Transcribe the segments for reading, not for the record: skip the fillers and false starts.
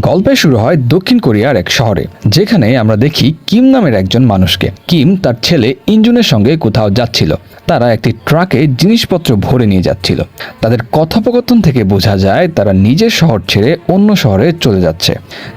গল্পে শুরু হয় দক্ষিণ কোরিয়ার এক শহরে, যেখানে আমরা দেখি কিম নামের একজন মানুষকে। কিম তার ছেলে ইনজুনের সঙ্গে কোথাও যাচ্ছিল। তারা একটি ট্রাকে জিনিসপত্র ভরে নিয়ে যাচ্ছিল। তাদের কথোপকথন থেকে বোঝা যায় তারা নিজের শহর ছেড়ে অন্য শহরে চলে যাচ্ছে।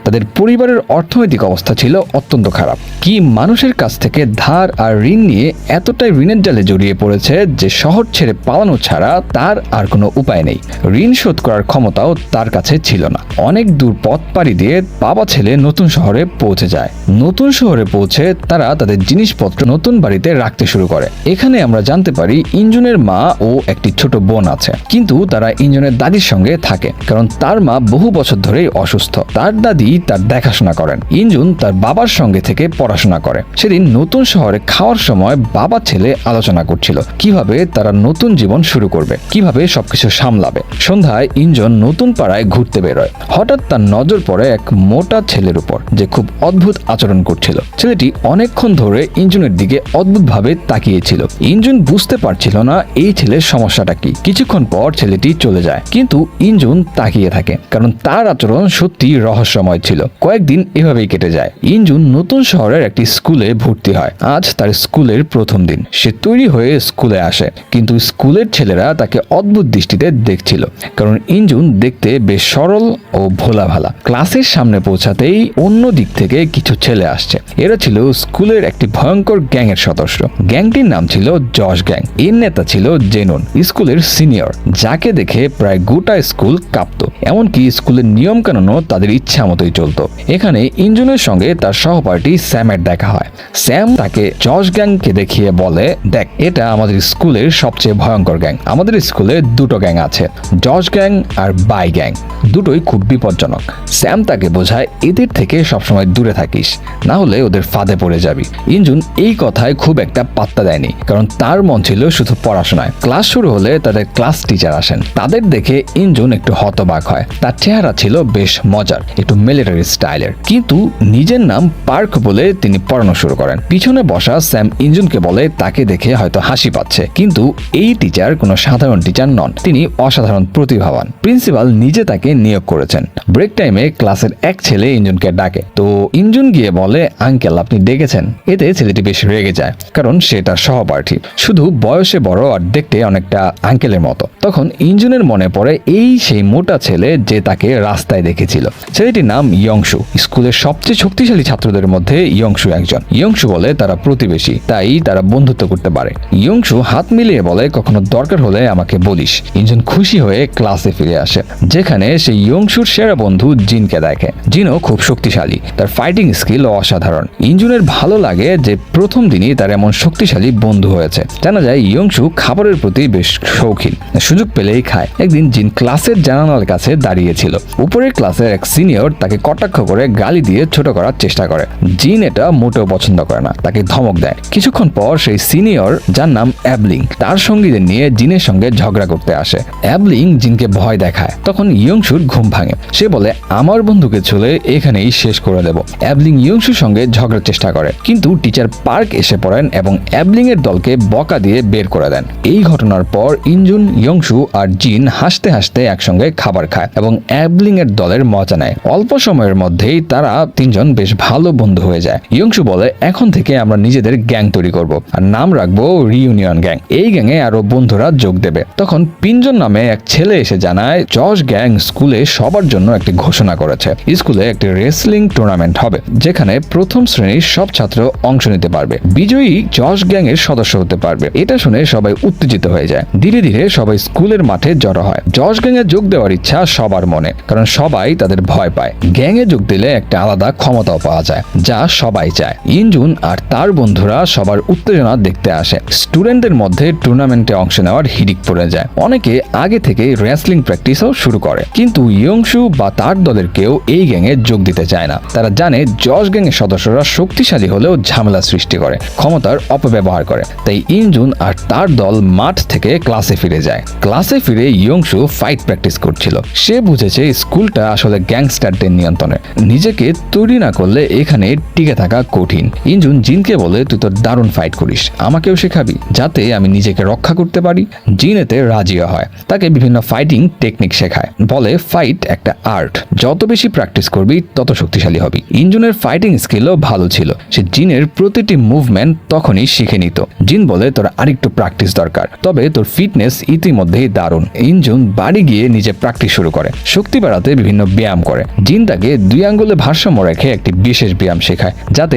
তাদের পরিবারের অর্থনৈতিক অবস্থা ছিল অত্যন্ত খারাপ। কিম মানুষের কাছ থেকে ধার আর ঋণ নিয়ে এতটাই ঋণের জালে জড়িয়ে পড়েছে যে শহর ছেড়ে পালানো ছাড়া তার আর কোনো উপায় নেই। ঋণ শোধ করার ক্ষমতাও তার কাছে ছিল না। অনেক দূর পথ পাড়ি দিয়ে বাবা ছেলে নতুন শহরে পৌঁছে যায়। নতুন শহরে পৌঁছে তারা তাদের জিনিসপত্র নতুন বাড়িতে রাখতে শুরু করে। এখানে আমরা জানতে পারি ইনজুনের মা ও একটি ছোট বোন আছে, কিন্তু তারা ইনজুনের দাদির সঙ্গে থাকে, কারণ তার মা বহু বছর ধরেই অসুস্থ। তার দাদি তার দেখাশোনা করেন। ইনজুন তার বাবার সঙ্গে থেকে পড়াশোনা করে। সেদিন নতুন শহরে খাওয়ার সময় বাবা ছেলে আলোচনা করছিল কিভাবে তারা নতুন জীবন শুরু করবে, কিভাবে সবকিছু সামলাবে। সন্ধ্যায় ইনজন নতুন পাড়ায় ঘুরতে বেরোয়। হঠাৎ তার নজর পড়ে এক মোটা ছেলের উপর, যে খুব অদ্ভুত আচরণ করছিল। ছেলেটি অনেকক্ষণ ধরে ইনজুনের দিকে অদ্ভুতভাবে তাকিয়েছিল। ইনজুন বুঝতে পারছিল না এই ছেলের সমস্যাটা কি। কিছুক্ষণ পর ছেলেটি চলে যায়, কিন্তু ইনজুন তাকিয়ে থাকে, কারণ তার আচরণ সত্যি রহস্যময় ছিল। কয়েকদিন এভাবেই কেটে যায়। ইনজুন নতুন শহরের একটি স্কুলে ভর্তি হয়। আজ তার স্কুলের প্রথম দিন। সে তৈরি হয়ে স্কুলে আসে, কিন্তু স্কুলের ছেলেরা তাকে অদ্ভুত দৃষ্টিতে দেখছিল, কারণ ইনজুন দেখতে বেশ সরল ও ভোলাভালা। ক্লাসের সামনে পৌঁছাতেই অন্য দিক থেকে কিছু ছেলে আসছে। এরা ছিল স্কুলের একটি ভয়ঙ্কর গ্যাংয়ের সদস্য। গ্যাংটির নাম ছিল জশ গ্যাং। এর নেতা ছিল জেনুন, স্কুলের সিনিয়র, যাকে দেখে প্রায় গোটা স্কুল কাঁপত। এমনকি স্কুলের নিয়ম কানুনও তাদের ইচ্ছা মতোই চলতো। এখানে ইনজুনের সঙ্গে তার সহপাঠী স্যামের দেখা হয়। স্যাম তাকে জশ গ্যাংকে দেখিয়ে বলে, দেখ, এটা আমাদের স্কুলের সবচেয়ে ভয়ঙ্কর গ্যাং। আমাদের স্কুলে দুটো গ্যাং আছে, জশ গ্যাং আর বাই গ্যাং। দুটোই খুব বিপজ্জনক। স্যাম তাকে বোঝায়, এদের থেকে সবসময় দূরে থাকিস, না হলে ওদের ফাঁদে পড়ে যাবি। ইনজুন এই কথায় খুব একটা পাত্তা দেয়নি, কারণ তার মন ছিল শুধু পড়াশোনায়। ক্লাস শুরু হলে তাদের ক্লাস টিচার আসেন। তাদের দেখে ইনজুন একটু হতবাক হয়। তার চেহারা ছিল বেশ মজার, একটু মিলিটারি স্টাইলের, কিন্তু নিজের নাম পার্ক বলে তিনি পড়ানো শুরু করেন। পিছনে বসা স্যাম ইনজুনকে বলে তাকে দেখে হয়তো হাসি পাচ্ছে, কিন্তু এই টিচার কোনো সাধারণ টিচার নন, তিনি অসাধারণ প্রতিভাবান। প্রিন্সিপাল নিজে তাকে নিয়োগ করেছেন। ব্রেক টাইমে ক্লাসের এক ছেলে ইনজুনকে ডাকে, তো ইনজুন গিয়ে বলে, আঙ্কেল আপনি ডেকেছেন। এতে ছেলেটি বেশ রেগে যায়, কারণ সে তার সহপাঠী, শুধু বয়সে বড় আর দেখতে অনেকটা আঙ্কেলের মতো। তখন ইনজুনের মনে পড়ে এই সেই মোটা ছেলে যে তাকে রাস্তায় দেখেছিল। ছেলেটির নাম ইয়ংশু। স্কুলের সবচেয়ে শক্তিশালী ছাত্রদের মধ্যে ইয়ংশু একজন। ইয়ংশু বলে তারা প্রতিবেশী, তাই তারা বন্ধুত্ব করতে পারে। ইয়ংশু হাত মিলিয়ে বলে, কখনো দরকার হলে আমাকে বলিস। ইনজুন খুশি হয়ে ক্লাসে ফিরে আসে, যেখানে সে ইয়ংশুর সেরা বন্ধু জিনকে দেখে। জিনও খুব শক্তিশালী, তার ফাইটিং স্কিল অসাধারণ। ইনজুনের ভালো লাগে যে প্রথম দিনই তার এমন শক্তিশালী বন্ধু হয়েছে। জানা যায় ইয়ংশু খাবারের প্রতি বেশ শৌখিন, সুযোগ পেলেই খায়। একদিন জিন ক্লাসের জানালার কাছে দাঁড়িয়েছিল। উপরের ক্লাসের এক সিনিয়র তাকে কটাক্ষ করে গালি দিয়ে ছোট করার চেষ্টা করে। জিন এটা মোটেও পছন্দ করে না, তাকে ধমক দেয়। কিছুক্ষণ পর সেই সিনিয়র, যার নাম অ্যাবলিং, তার সঙ্গীদের নিয়ে জিনের সঙ্গে ঝগড়া করতে আসে। অ্যাবলিং জিনকে ভয় দেখায়। তখন ইয়ংশুর ঘুম ভাঙে। সে বলে, আমার বন্ধুকে ছুঁলে এখানেই শেষ করে দেব। অ্যাবলিং ইয়ংশুর সঙ্গে ঝগড়ার চেষ্টা করে, কিন্তু টিচার পার্ক এসে পড়েন এবং অ্যাবলিং এর দলকে বকা দিয়ে বের করে দেন। এই ঘটনার পর ইনজুন, ইয়ংশু আর জিন হাসতে হাসতে একসঙ্গে খাবার খায় এবং অ্যাবলিং এর দলের মজা নেয়। অল্প সময়ের মধ্যেই তারা তিনজন বেশ ভালো বন্ধু হয়ে যায়। ইয়ংশু বলে, এখন থেকে আমরা নিজেদের গ্যাং তৈরি করব, আর নাম রাখবো রিউনিয়ন গ্যাং। এই গ্যাংয়ে আরো বন্ধুরা যোগ দেবে। তখন পিঞ্জন নামে এক ছেলে এসে জানায়, জশ গ্যাং স্কুলে সবার জন্য একটি ঘোষণা করেছে। স্কুলে একটি রেসলিং টুর্নামেন্ট হবে, যেখানে প্রথম শ্রেণীর সব ছাত্র অংশ নিতে পারবে। বিজয়ী জশ গ্যাং এর সদস্য হতে পারবে। এটা শুনে সবাই উত্তেজিত হয়ে যায়। ধীরে ধীরে সবাই স্কুলের মাঠে জড়ো হয়। জশ গ্যাং এ যোগ দেওয়ার ইচ্ছা সবার মনে, কারণ সবাই তাদের ভয় পায়। গ্যাং এ যোগ দিলে একটা আলাদা ক্ষমতাও পাওয়া যায়, যা সবাই চায়। ইনজুন আর তার বন্ধুরা সবার উত্তেজনা দেখতে আসে। স্টুডেন্টদের মধ্যে টুর্নামেন্টে অংশ নেওয়ার হিড়িক পড়ে যায়। অনেকে আগে থেকে রেসলিং প্র্যাকটিসও শুরু করে, কিন্তু ইয়ংশু বা তার দলের কেউ এই গ্যাংয়ে যোগ দিতে চায় না। তারা জানে জশ গ্যাংয়ের সদস্যরা শক্তিশালী হলেও ঝামেলা সৃষ্টি করে, ক্ষমতার অপব্যবহার করে। তাই ইনজুন আর তার দল মাঠ থেকে ক্লাসে ফিরে যায়। ক্লাসে ফিরে ইয়ংশু ফাইট প্র্যাকটিস করছিল। সে বুঝেছে স্কুলটা আসলে গ্যাংস্টারদের নিয়ন্ত্রণে। নিজেকে তৈরি না করলে এখানে টিকে থাকা কঠিন। ইনজুন জিনকে বলে, তুই তো দারুণ ফাইট করিস, আমাকেও শেখাবি যাতে আমি নিজেকে রক্ষা করতে পারি। জিন এতে রাজিও হয়, তাকে বিভিন্ন ফাইটিং টেকনিক শেখায়, বলে ফাইট একটা আর্ট, যত বেশি প্র্যাকটিস করবি তত শক্তিশালী হবি। ইনজুনের ফাইটিং স্কিলও ভালো ছিল, সে জিনের প্রতিটি মুভমেন্ট তখনই শিখে নিত। জিন বলে, তোর আরেকটু প্র্যাকটিস দরকার, তবে তোর ফিটনেস ইতিমধ্যেই দারুণ। ইনজুন বাড়ি গিয়ে নিজে প্র্যাকটিস শুরু করে, শক্তি বাড়াতে বিভিন্ন ব্যায়াম করে। জিন তাকে 2 আঙ্গুলে ভারসাম্য রেখে একটি বিশেষ ব্যায়াম শেখায়, যাতে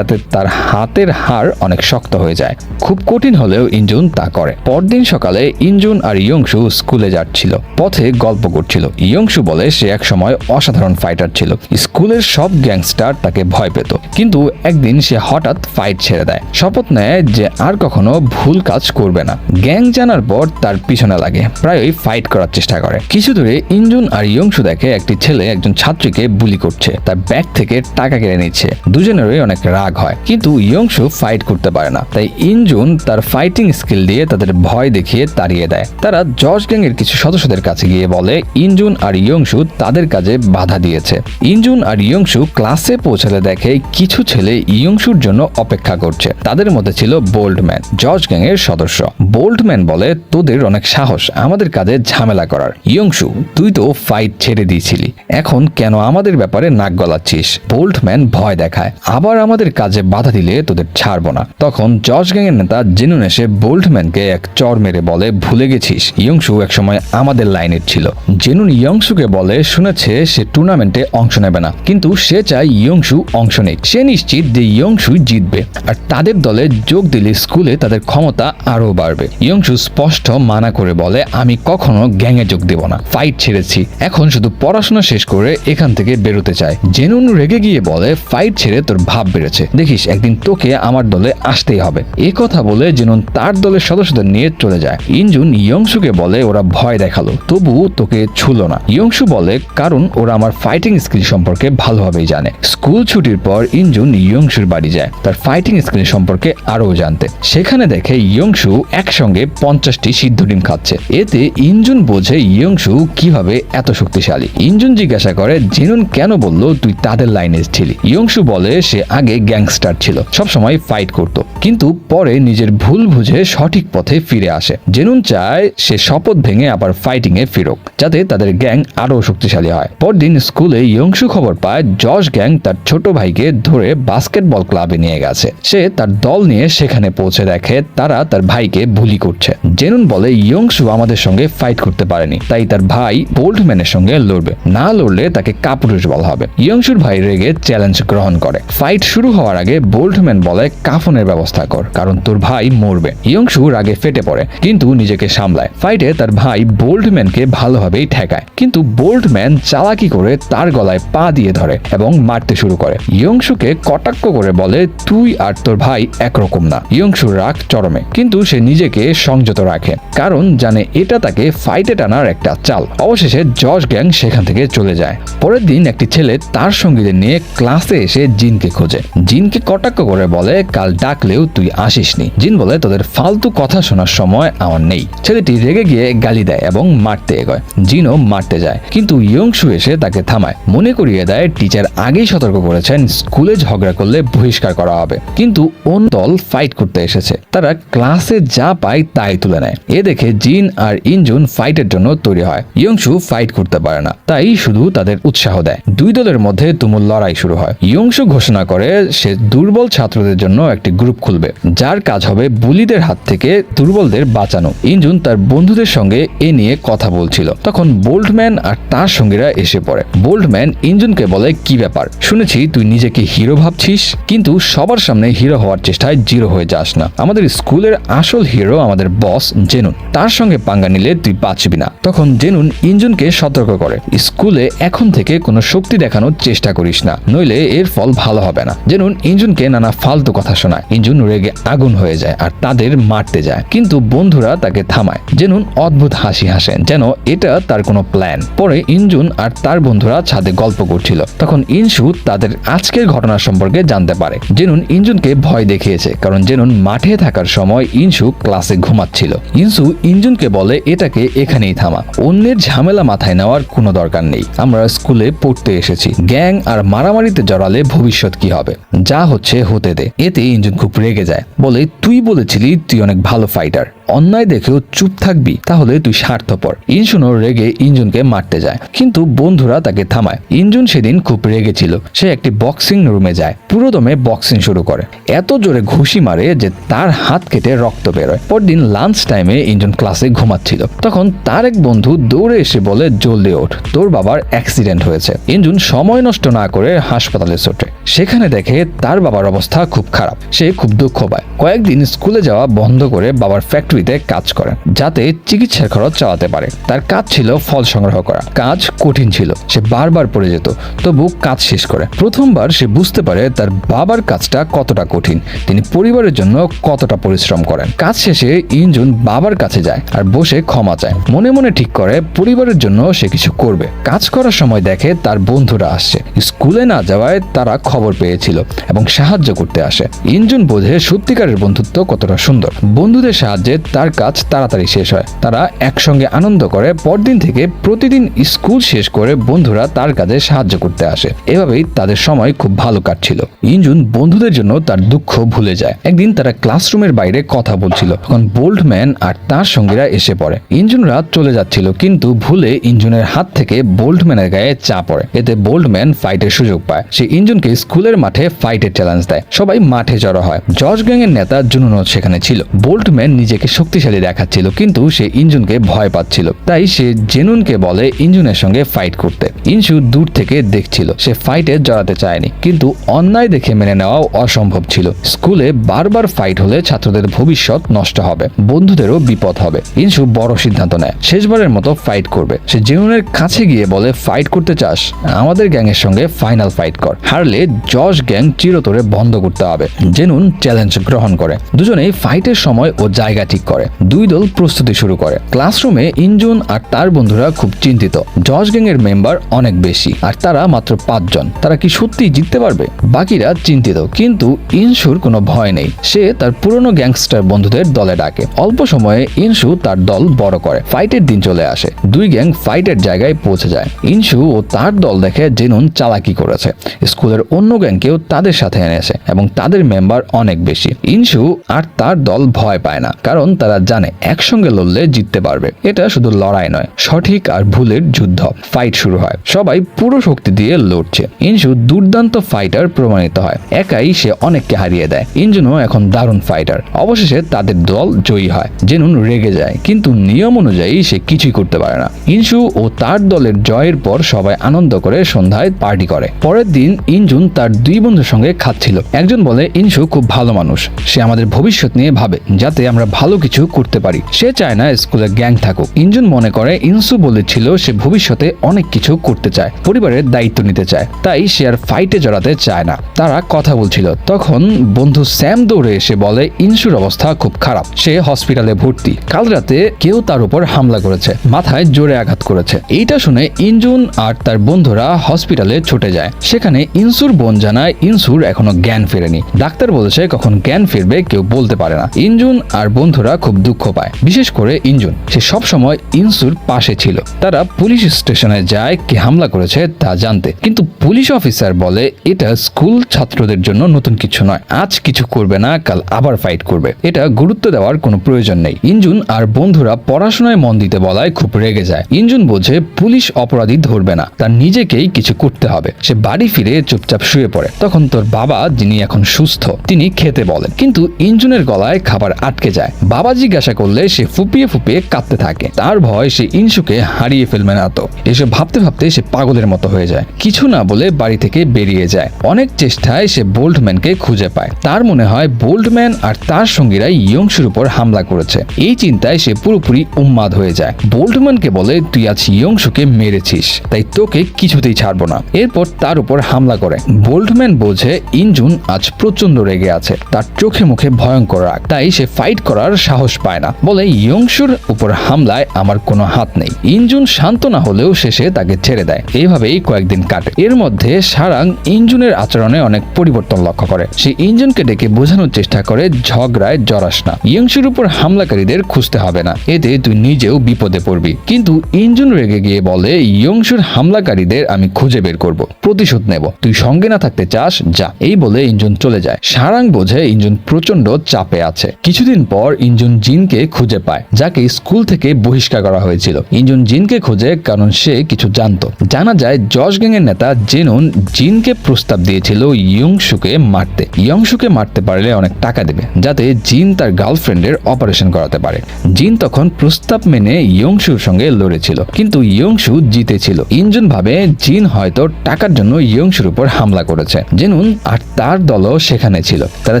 তার হাতের হাড় অনেক শক্ত হয়ে যায়। খুব কঠিন হলেও ইনজুন তা করে। পরদিন সকালে ইনজুন আর ইয়ংশু স্কুলে যাচ্ছিল, পথে গল্প করছিল। ইয়ংশু বলে সে এক সময় অসাধারণ ফাইটার ছিল, স্কুলের সব গ্যাংস্টার তাকে ভয় পেত, কিন্তু একদিন সে হঠাৎ ফাইট ছেড়ে দেয়, শপথ নেয় যে আর কখনো ভুল কাজ করবে না। গ্যাং জানার পর তার পিছনে লাগে, প্রায়ই ফাইট করার চেষ্টা করে। কিছু দূরে ইনজুন আর ইয়ংশু দেখে একটি ছেলে একজন ছাত্রীকে বুলি করছে, তার ব্যাগ থেকে টাকা কেড়ে নিচ্ছে। দুজনেরই অনেক রাগ হয়, কিন্তু ইয়ংশু ফাইট করতে পারে না। তাই ইনজুন তার ফাইটিং স্কিল দিয়ে তাদের ভয় দেখিয়ে তাড়িয়ে দেয়। তারা জশ গ্যাং এর কিছু সদস্যদের কাছে গিয়ে বলে ইনজুন আর ইয়ংশু তাদের কাজে বাধা দিয়েছে। ইনজুন আর ইয়ংশু ক্লাসে পৌঁছালে দেখে কিছু ছেলে ইয়ংশুর জন্য অপেক্ষা করছে। তাদের মধ্যে ছিল বোল্ডম্যান, জশ গ্যাং এর সদস্য। বোল্ডম্যান বলে, তোদের অনেক সাহস আমাদের কাজে ঝামেলা করার। ইয়ংশু, তুই তো ফাইট ছেড়ে দিয়েছিলি, এখন কেন আমাদের ব্যাপারে নাক গলাচ্ছিস? বোল্ডম্যান ভয় দেখায়, আবার আমাদের কাজে বাধা দিলে তোদের ছাড়বো না। তখন জশ গ্যাং এর নেতা জেনুন এসে বোল্ডম্যানকে এক চড় মেরে বলে, ভুলে গেছিস ইয়ংশু একসময় আমাদের লাইনের ছিল। জেনুন ইয়ংশুকে বলে, শুনেছে সে টুর্নামেন্টে অংশ নেবে না, কিন্তু সে চায় ইয়ংশু অংশ নেই। সে নিশ্চিত যে ইয়ংশু জিতবে, আর তাদের দলে যোগ দিলে স্কুলে তাদের ক্ষমতা আরো বাড়বে। ইয়ংশু স্পষ্ট মানা করে বলে, আমি কখনো গ্যাংয়ে যোগ দেব না, ফাইট ছেড়েছি, এখন শুধু পড়াশোনা শেষ করে এখান থেকে বেরোতে চায়। জেনুন রেগে গিয়ে বলে, ফাইট ছেড়ে তোর ভাব বেড়েছে, দেখিস একদিন তোকে আমার দলে আসতেই হবে। এ কথা বলে জেনুন তার দলের সদস্যদের নিয়ে চলে যায়। ইনজুন ইয়ংশুকে বলে, ওরা ভয় দেখালো তবু তোকে ছুলো না। ইয়ংশু বলে, কারণ ওরা আমার ফাইটিং স্কিল সম্পর্কে ভালোভাবেই জানে। স্কুল ছুটির পর ইনজুন ইয়ংশুর বাড়ি যায় তার ফাইটিং স্কিল সম্পর্কে আরো জানতে। সেখানে দেখে ইয়ংশু একসঙ্গে 50টি সিদ্ধ ডিম খাচ্ছে। এতে ইনজুন বোঝে ইয়ংশু কিভাবে এত শক্তিশালী। ইনজুন জিজ্ঞাসা করে, জেনুন কেন বললো তুই তাদের লাইনে ছিলি? ইয়ংশু বলে, সে আগে গ্যাংস্টার ছিল, সবসময় ফাইট করত, কিন্তু পরে নিজের ভুল বুঝে সঠিক পথে ফিরে আসে। জেনুন চায় সে শপথ ভেঙে আবার ফাইটিং এ ফিরুক, যাতে তাদের গ্যাং আরো শক্তিশালী হয়। পরদিন স্কুলে ইয়ংশু খবর পায় জশ গ্যাং তার ছোট ভাইকে ধরে বাস্কেটবল ক্লাবে নিয়ে গেছে। সে তার দল নিয়ে সেখানে পৌঁছে দেখে তারা তার ভাইকে বুলি করছে। জেনুন বলে, ইয়ংশু আমাদের সঙ্গে ফাইট করতে পারেনি, তাই তার ভাই বোল্ডম্যানের সঙ্গে লড়বে, না লড়লে তাকে কাপুরুষ বলা হবে। ইয়ংশুর ভাই রেগে চ্যালেঞ্জ গ্রহণ করে। ফাইট শুরু হওয়ার আগে বোল্ডম্যান বলে, কাফনের ব্যবস্থা কর, কারণ তোর ভাই মরবে। ইয়ংশু রাগে ফেটে পড়ে, কিন্তু নিজেকে সামলায়। ফাইটে তার ভাই বোল্ডম্যানকে ভালোভাবেই ঠেকায়, কিন্তু বোল্ডম্যান চালাকি করে তার গলায় পা দিয়ে ধরে এবং মারতে শুরু করে। ইয়ংশুকে কটাক্ষ করে বলে, তুই আর তোর ভাই একরকম না। ইয়ংশুর রাগ চরমে, কিন্তু সে নিজেকে সংযত রাখে, কারণ জানে এটা তাকে ফাইটে টানার একটা চাল। অবশেষে জশ গ্যাং সেখান থেকে চলে যায়। পরের দিন একটি ছেলে তার সঙ্গীদের নিয়ে ক্লাসে এসে জিনকে খোঁজে। জিনকে কটাক্ষ করে বলে, কাল ডাকলেও তুই আসিসনি। জিন বলে, তোদের ফালতু কথা শোনার সময় আমার নেই। ছেলেটি রেগে গিয়ে গালি দেয় এবং মারতে এগোয়। জিনও মারতে যায়, কিন্তু ইয়ংশু এসে তাকে থামায়, মনে করিয়ে দেয় টিচার আগেই সতর্ক করেছেন স্কুলে ঝগড়া করলে বহিষ্কার করা হবে। কিন্তু অন্য দল ফাইট করতে এসেছে, তারা ক্লাসে যা পায় তাই তুলে নেয়। এ দেখে জিন আর ইনজুন ফাইটের জন্য তৈরি হয়। ইয়ংশু ফাইট করতে পারে না, তাই শুধু তাদের উৎসাহ দেয়। দুই দলের মধ্যে তুমুল লড়াই শুরু হয়। ইয়ংশু ঘোষণা করে সে দুর্বল ছাত্রদের জন্য একটি গ্রুপ খুলবে, যার কাজ হবে বুলিদের হাত থেকে দুর্বলদের বাঁচানো। ইনজুন তার বন্ধুদের সঙ্গে এ নিয়ে কথা বলছিল, তখন বোল্ডম্যান আর তার সঙ্গীরা এসে পড়ে। বোল্ডম্যান ইনজুনকে বলে, কি ব্যাপার, শুনেছি তুই নিজেকে হিরো ভাবছিস, কিন্তু সবার সামনে হিরো হওয়ার চেষ্টায় জিরো হয়ে যাস না। আমাদের স্কুলের আসল হিরো আমাদের বস জেনুন, তার সঙ্গে পাঙ্গা নিলে তুই বাঁচবি না। তখন জেনুন ইনজুনকে সতর্ক করে, স্কুলে এখন থেকে কোনো শক্তি দেখানোর চেষ্টা করিস না, নইলে এর ফল ভালো হবে না। জেনুন ইনজুনকে নানা ফালতু কথা শোনায়। ইনজুন রেগে আগুন হয়ে যায় আর তাদের মারতে যায়, কিন্তু বন্ধুরা তাকে থামায়। জেনুন অদ্ভুত হাসি হাসেন, যেন এটা তার কোনো প্ল্যান। পরে ইনজুন আর তার বন্ধুরা ছাদে গল্প করছিল, তখন ইনশু তাদের আজকের ঘটনা সম্পর্কে জানতে পারে। জেনুন ইনজুনকে ভয় দেখিয়েছে, কারণ জেনুন মাঠে থাকার সময় ইনসু ক্লাসে ঘুমাচ্ছিল। ইনসু ইনজুনকে বলে এটাকে এখানেই থামা, অন্যের ঝামেলা মাথায় নেওয়ার কোনো দরকার নেই, আমরা স্কুলে পড়তে এসেছি, গ্যাং আর মারামারিতে জড়ালে ভবিষ্যৎ কি হবে, যা হচ্ছে হতে দে। এতে ইনজুন খুব রেগে যায়, বলে তুই বলেছিলি তুই অনেক ভালো ফাইটার, অন্যায় দেখেও চুপ থাকবি, তাহলে তুই স্বার্থপর। ইনজুনও রেগে ইনজুনকে মারতে যায়, কিন্তু বন্ধুরা তাকে থামায়। ইনজুন সেদিন খুব রেগে ছিল, সে একটি বক্সিং রুমে যায়, পুরোদমে বক্সিং শুরু করে, এত জোরে ঘুষি মারে যে তার হাত কেটে রক্ত বেরোয়। পরদিন লাঞ্চ টাইমে ইনজুন ক্লাসে ঘুমাচ্ছিল, তখন তার এক বন্ধু দৌড়ে এসে বলে জলদি ওঠ, তোর বাবার অ্যাক্সিডেন্ট হয়েছে। ইনজুন সময় নষ্ট না করে হাসপাতালে ছোটে, সেখানে দেখে তার বাবার অবস্থা খুব খারাপ, সে খুব দুঃখ পায়। কয়েকদিন স্কুলে যাওয়া বন্ধ করে বাবার ফ্যাক্টরিতে কাজ করেন, যাতে চিকিৎসার খরচ চালাতে পারে। তার কাজ ছিল ফল সংগ্রহ করা, কাজ কঠিন ছিল, সে বারবার পড়ে যেত, তবু কাজ শেষ করে। প্রথমবার সে বুঝতে পারে তার বাবার কাজটা কতটা কঠিন, তিনি পরিবারের জন্য কতটা পরিশ্রম করেন। কাজ শেষে ইনজুন বাবার কাছে যায় আর বসে ক্ষমা চায়, মনে মনে ঠিক করে পরিবারের জন্য সে কিছু করবে। কাজ করার সময় দেখে তার বন্ধুরা আসছে, স্কুলে না যাওয়ায় তারা খবর পেয়েছিল এবং সাহায্য করতে আসে। ইনজুন বোঝে সত্যিকারের বন্ধুত্ব কতটা সুন্দর। বন্ধুদের সাহায্যে তার কাজ তাড়াতাড়ি শেষ হয়, তারা একসঙ্গে আনন্দ করে। পরদিন থেকে প্রতিদিন স্কুল শেষ করে বন্ধুরা তার কাজে সাহায্য করতে আসে, এভাবেই তাদের সময় খুব ভালো কাটছিল। ইনজুন বন্ধুদের জন্য তার দুঃখ ভুলে যায়। একদিন তারা ক্লাসরুমের বাইরে কথা বলছিল, তখন বোল্টম্যান আর তার সঙ্গীরা এসে পড়ে। ইনজুন রাত চলে যাচ্ছিল, কিন্তু ভুলে ইনজুনের হাত থেকে বোল্টম্যানের গায়ে চা পড়ে, এতে বোল্টম্যান ফাইটের সুযোগ পায়। সে ইনজুনকে স্কুলের মাঠে ফাইটের চ্যালেঞ্জ দেয়, সবাই মাঠে জড়ো হয়। জর্জ গ্যাং এর নেতা জুনুনও সেখানে ছিল। বোল্টম্যান নিজেকে শক্তিশালী দেখাচ্ছিল, কিন্তু সে ইনজুনকে ভয় পাচ্ছিল, তাই সে জেনুনকে বলে ইনজুনের সঙ্গে ফাইট করতে। ইনসু দূর থেকে দেখছিল, সে ফাইটে জড়াতে চায়নি, কিন্তু অন্যায় দেখে মেনে নেওয়াও অসম্ভব ছিল। স্কুলে বারবার ফাইট হলে ছাত্রদের ভবিষ্যৎ নষ্ট হবে, বন্ধুদেরও বিপদ হবে। ইনসু বড় সিদ্ধান্ত নেয়, শেষবারের মতো ফাইট করবে। সে জেনুনের কাছে গিয়ে বলে ফাইট করতে চাস, আমাদের গ্যাংয়ের সঙ্গে ফাইনাল ফাইট কর, হারলে জর্জ গ্যাং চিরতরে বন্ধ করতে হবে। জেনুন চ্যালেঞ্জ গ্রহণ করে, দুজনেই ফাইটের সময় ও জায়গা ঠিক করে। দুই দল প্রস্তুতি শুরু করে। ক্লাসরুমে ইনজুন আর তার বন্ধুরা খুব চিন্তিত, জর্জ গ্যাং এর মেম্বার অনেক বেশি আর তারা মাত্র 5 জন, তারা কি সত্যিই জিততে পারবে? বাকিরা চিন্তিত, কিন্তু ইনসুর কোনো ভয় নেই, সে তার পুরনো গ্যাংস্টার বন্ধুদের দলে ডাকে। অল্প সময়ে ইনসু তার দল বড় করে। ফাইটের দিন চলে আসে, দুই গ্যাং ফাইটের জায়গায় পৌঁছে যায়। ইনসু ও তার দল দেখে জেনুন চালাকি করেছে, স্কুলের অন্য গ্যাংকেও তাদের সাথে এনেছে এবং তাদের মেম্বার অনেক বেশি। ইনসু আর তার দল ভয় পায় না, কারণ তারা জানে একসঙ্গে লড়লে জিততে পারবে। এটা শুধু লড়াই নয়, সঠিক আর ভুলের যুদ্ধ। ফাইট শুরু হয়, সবাই পুরো শক্তি দিয়ে লড়ছে। ইনসু দুর্দান্ত ফাইটার প্রমাণিত হয়, একাই সে অনেককে হারিয়ে দেয়। ইনজুনও এখন দারুণ ফাইটার। অবশেষে তাদের দল জয়ী হয়। জেনুন রেগে যায়, কিন্তু নিয়ম অনুযায়ী সে কিছুই করতে পারে না। ইনসু ও তার দলের জয়ের পর সবাই আনন্দ করে সন্ধ্যায় পার্টি করে। পরের দিন ইনজুন তার দুই বন্ধুর সঙ্গে খাচ্ছিল। একজন বলে ইনসু খুব ভালো মানুষ, সে আমাদের ভবিষ্যৎ নিয়ে ভাবে, যাতে আমরা ভালো কিছু করতে পারি, সে চায় না স্কুলে গ্যাং থাকুক। ইনজুন মনে করে ইনসু বলেছিল সে ভবিষ্যতে অনেক কিছু করতে চায়, পরিবারের দায়িত্ব নিতে চায়, তাই সে আর ফাইটে জড়াতে চায় না। তারা কথা বলছিল, তখন বন্ধু স্যাম দৌড়ে এসে বলে ইনসুর অবস্থা খুব খারাপ, সে হসপিটালে ভর্তি। কাল রাতে কেউ তার উপর হামলা করেছে, মাথায় জোরে আঘাত করেছে। এইটা শুনে ইনজুন আর তার বন্ধুরা হসপিটালে ছুটে যায়। সেখানে ইনসুর বোন জানায় ইনসুর এখনো জ্ঞান ফেরেনি। ডাক্তার বলেছে কখন জ্ঞান ফিরবে কেউ বলতে পারে না। ইনজুন আর বন্ধুরা খুব দুঃখ পায়, বিশেষ করে ইনজুন, সে সব সময় ইনসুর পাশে ছিল। তারা পুলিশ স্টেশনে যায় কে হামলা করেছে তা জানতে, কিন্তু পুলিশ অফিসার বলে এটা স্কুল ছাত্রদের জন্য নতুন কিছু নয়, আজ কিছু করবে না, কাল আবার ফাইট করবে, এটা গুরুত্ব দেওয়ার কোনো প্রয়োজন নেই। ইনজুন আর বন্ধুরা পড়াশোনায় মন দিতে বলায় খুব রেগে যায়। ইনজুন বোঝে পুলিশ অপরাধী ধরবে না, তার নিজেকেই কিছু করতে হবে। সে বাড়ি ফিরে চুপচাপ শুয়ে পড়ে। তখন তোর বাবা, যিনি এখন সুস্থ, তিনি খেতে বলেন, কিন্তু ইনজুনের গলায় খাবার আটকে যায়। বাবা জিজ্ঞাসা করলে সে ফুপিয়ে ফুপিয়ে কাঁদতে থাকে। তার ভয় সে ইনসুকে হারিয়ে ফেলবে না তো। এসব ভাবতে ভাবতে সে পাগলের মতো হয়ে যায়, কিছু না বলে বাড়ি থেকে বেরিয়ে যায়। অনেক চেষ্টায় সে বোল্টম্যানকে খুঁজে পায়। তার মনে হয় বোল্টম্যান আর তার সঙ্গীরা ইয়ংশুর উপর হামলা করেছে। এই চিন্তায় সে পুরোপুরি উন্মাদ হয়ে যায়। বোল্টম্যানকে বলে তুই আজ ইয়ংশুকে মেরেছিস, তাই তোকে কিছুতেই ছাড়বো না। এরপর তার উপর হামলা করে। বোল্টম্যান বোঝে ইনজুন আজ প্রচন্ড রেগে আছে, তার চোখে মুখে ভয়ঙ্কর রাগ, তাই সে ফাইট করার সাহস পায় না, বলে ইয়ংশুর উপর হামলায় আমার কোনো হাত নেই। ইনজুন শান্ত না হলেও শেষে তাকে ছেড়ে দেয়। এইভাবেই কয়েকদিন কাটে। এর মধ্যে মধ্যে সারাং ইঞ্জুনের আচরণে অনেক পরিবর্তন লক্ষ্য করে। সে ইঞ্জুনকে ডেকে বোঝানোর চেষ্টা করে ঝগড়ায় জড়াস না, ইয়ংশুর উপর হামলাকারীদের খুঁজতে হবে না, এতে তুই নিজেও বিপদে পড়বি। কিন্তু ইঞ্জুন রেগে গিয়ে বলে, ইয়ংশুর হামলাকারীদের আমি খুঁজে বের করব, প্রতিশোধ নেব, তুই সঙ্গে না থাকতে চাস যা। এই বলে ইঞ্জুন চলে যায়। সারাং বোঝে ইঞ্জুন প্রচন্ড চাপে আছে। কিছুদিন পর ইঞ্জুন জিনকে খুঁজে পায়, যাকে স্কুল থেকে বহিষ্কার করা হয়েছিল। ইঞ্জুন জিনকে খোঁজে কারণ সে কিছু জানতো। জানা যায় জশ গ্যাং এর নেতা জেনুন জিনকে প্রস্তাব দিয়েছিল ইয়ংশুকে মারতে। ইয়ংশুকে মারতে পারলে অনেক টাকা দেবে, যাতে জিন তার গার্লফ্রেন্ডের অপারেশন করাতে পারে। জিন তখন প্রস্তাব মেনে ইয়ংশুর সঙ্গে লড়েছিল, কিন্তু ইয়ংশু জিতেছিল। ইঞ্জুন ভাবে জিন হয়তো টাকার জন্য ইয়ংশুর উপর হামলা করেছে। জেনুন আর তার দলও সেখানে ছিল। তারা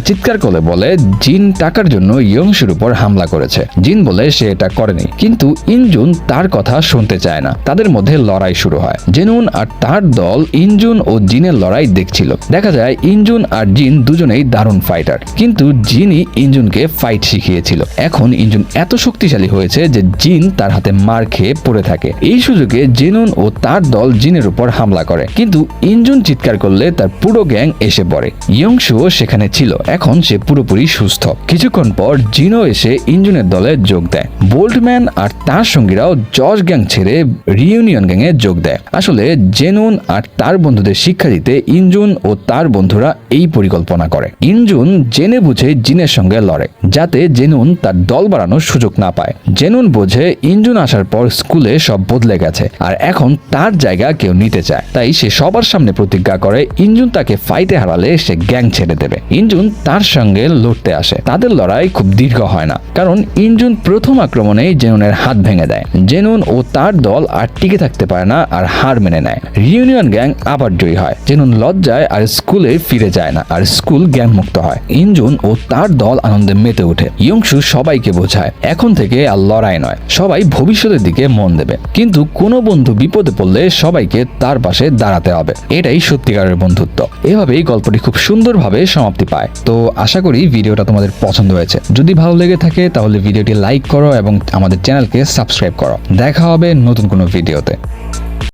চিৎকার করে বলে জিন টাকার জন্য ইয়ংশুর উপর হামলা করেছে। জিন বলে সে এটা করেনি, কিন্তু ইঞ্জুন তার কথা শুনতে চায় না। তাদের মধ্যে লড়াই শুরু হয়। জেনুন আর তার দল ইঞ্জুন ও জিনের লড়াই দেখছিল। দেখা যায় ইঞ্জুন আর জিন দুজনেই দারুণ ফাইটার, কিন্তু জিনই ইঞ্জুনকে ফাইট শিখিয়েছিল। এখন ইঞ্জুন এত শক্তিশালী হয়েছে যে জিন তার হাতে মার খেয়ে পড়ে থাকে। এই সুযোগে জেনুন ও তার দল জিনের উপর হামলা করে, কিন্তু ইঞ্জুন চিৎকার করলে তার পুরো গ্যাং এসে পড়ে। ইয়ংশুও সেখানে ছিল। এখন সে পুরোপুরি সুস্থ। কিছুক্ষণ পর জিনও এসে ইঞ্জুনের দলে যোগ দেয়। বোল্টম্যান আর তার সঙ্গীরাও জশ গ্যাং ছেড়ে রিইউনিয়ন গ্যাংয়ে যোগ দেয়। আসলে জেনুন আর তার বন্ধুদের শিক্ষা দিতে ইঞ্জুন ও তার বন্ধুরা এই পরিকল্পনা করে। ইঞ্জুন জেনে বুঝে জিনের সঙ্গে লড়ে, যাতে জেনুন তার দল বাড়ানোর সুযোগ না পায়। জেনুন বোঝে ইঞ্জুন আসার পর স্কুলে সব বদলে গেছে, আর এখন তার জায়গা কেউ নিতে চায়। তাই সে সবার সামনে প্রতিজ্ঞা করে ইঞ্জুন তাকে ফাইটে হারালে সে গ্যাং ছেড়ে দেবে। ইঞ্জুন তার সঙ্গে লড়তে আসে। তাদের লড়াই খুব দীর্ঘ হয় না, কারণ ইঞ্জুন প্রথম আক্রমণেই জেনুনের হাত ভেঙে দেয়। জেনুন ও তার দল আর টিকে থাকতে পারে না, আর হার মেনে নেয়। রিইউনিয়ন গ্যাং আবার জয়ী হয়। জেনুন লজ্জায় আর স্কুলে ফিরে যায় না, আর স্কুল জ্ঞান মুক্ত হয়। ইঞ্জুন ও তার দল আনন্দে মেতে ওঠে। ইয়ংশু সবাইকে বোঝায় এখন থেকে আর লড়াই নয়, সবাই ভবিষ্যতের দিকে মন দেবে। কিন্তু কোনো বন্ধু বিপদে পড়লে সবাইকে তার পাশে দাঁড়াতে হবে। এটাই সত্যিকারের বন্ধুত্ব। এভাবেই গল্পটি খুব সুন্দরভাবে সমাপ্তি পায়। তো আশা করি ভিডিওটা তোমাদের পছন্দ হয়েছে। যদি ভালো লেগে থাকে তাহলে ভিডিওটি লাইক করো এবং আমাদের চ্যানেলকে সাবস্ক্রাইব করো। দেখা হবে নতুন কোনো ভিডিওতে।